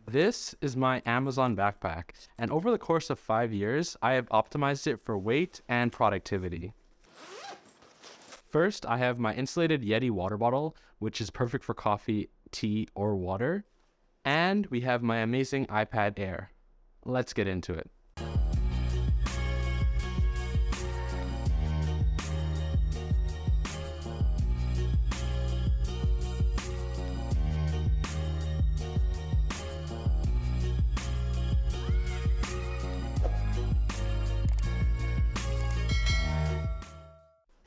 This is my Amazon backpack, and over the course of 5 years, I have optimized it for weight and productivity. First, I have my insulated Yeti water bottle, which is perfect for coffee, tea, or water. And we have my amazing iPad Air. Let's get into it.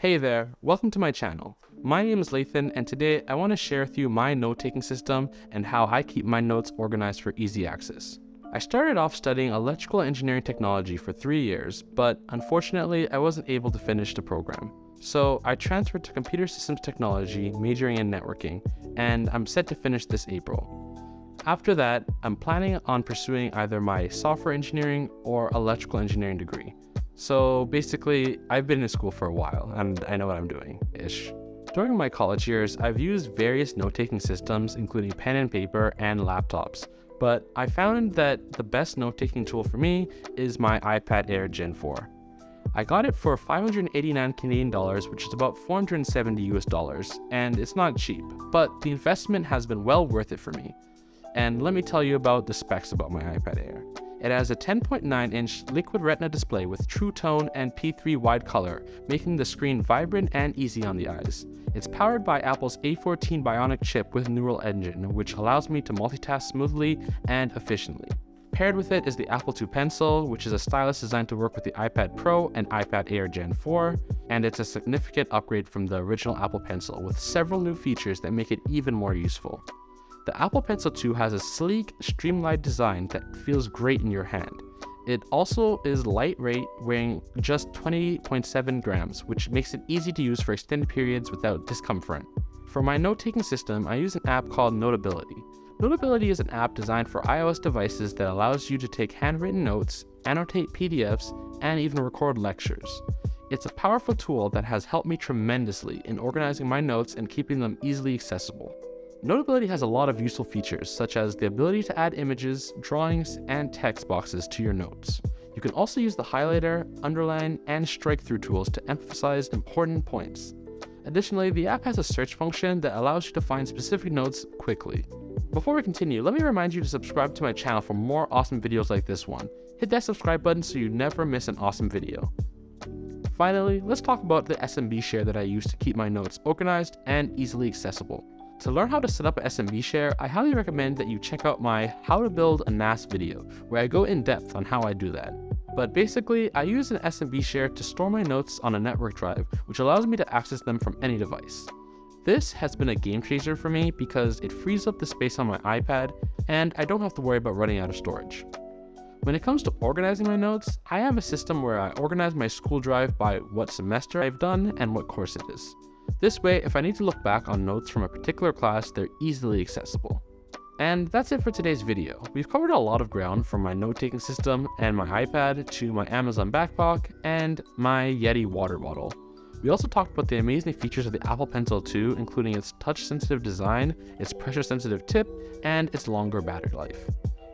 Hey there, welcome to my channel. My name is Lathan, and today I want to share with you my note-taking system and how I keep my notes organized for easy access. I started off studying electrical engineering technology for 3 years, but unfortunately I wasn't able to finish the program. So I transferred to computer systems technology, majoring in networking, and I'm set to finish this April. After that, I'm planning on pursuing either my software engineering or electrical engineering degree. So basically, I've been in school for a while, and I know what I'm doing-ish. During my college years, I've used various note-taking systems, including pen and paper and laptops, but I found that the best note-taking tool for me is my iPad Air Gen 4. I got it for 589 Canadian dollars, which is about 470 US dollars, and it's not cheap, but the investment has been well worth it for me. And let me tell you about the specs about my iPad Air. It has a 10.9-inch liquid retina display with True Tone and P3 wide color, making the screen vibrant and easy on the eyes. It's powered by Apple's A14 Bionic chip with Neural Engine, which allows me to multitask smoothly and efficiently. Paired with it is the Apple II Pencil, which is a stylus designed to work with the iPad Pro and iPad Air Gen 4, and it's a significant upgrade from the original Apple Pencil with several new features that make it even more useful. The Apple Pencil 2 has a sleek, streamlined design that feels great in your hand. It also is lightweight, weighing just 20.7 grams, which makes it easy to use for extended periods without discomfort. For my note-taking system, I use an app called Notability. Notability is an app designed for iOS devices that allows you to take handwritten notes, annotate PDFs, and even record lectures. It's a powerful tool that has helped me tremendously in organizing my notes and keeping them easily accessible. Notability has a lot of useful features, such as the ability to add images, drawings, and text boxes to your notes. You can also use the highlighter, underline, and strike-through tools to emphasize important points. Additionally, the app has a search function that allows you to find specific notes quickly. Before we continue, let me remind you to subscribe to my channel for more awesome videos like this one. Hit that subscribe button so you never miss an awesome video. Finally, let's talk about the SMB share that I use to keep my notes organized and easily accessible. To learn how to set up an SMB share, I highly recommend that you check out my How to Build a NAS video, where I go in depth on how I do that. But basically, I use an SMB share to store my notes on a network drive, which allows me to access them from any device. This has been a game changer for me because it frees up the space on my iPad, and I don't have to worry about running out of storage. When it comes to organizing my notes, I have a system where I organize my school drive by what semester I've done and what course it is. This way, if I need to look back on notes from a particular class, they're easily accessible. And that's it for today's video. We've covered a lot of ground from my note-taking system and my iPad to my Amazon backpack and my Yeti water bottle. We also talked about the amazing features of the Apple Pencil 2, including its touch-sensitive design, its pressure-sensitive tip, and its longer battery life.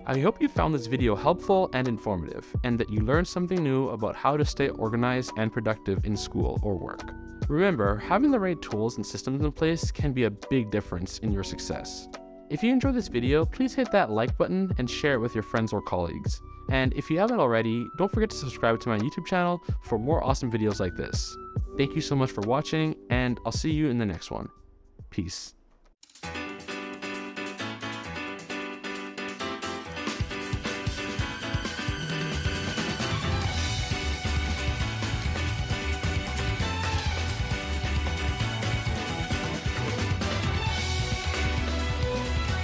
I hope you found this video helpful and informative, and that you learned something new about how to stay organized and productive in school or work. Remember, having the right tools and systems in place can be a big difference in your success. If you enjoyed this video, please hit that like button and share it with your friends or colleagues. And if you haven't already, don't forget to subscribe to my YouTube channel for more awesome videos like this. Thank you so much for watching, and I'll see you in the next one. Peace.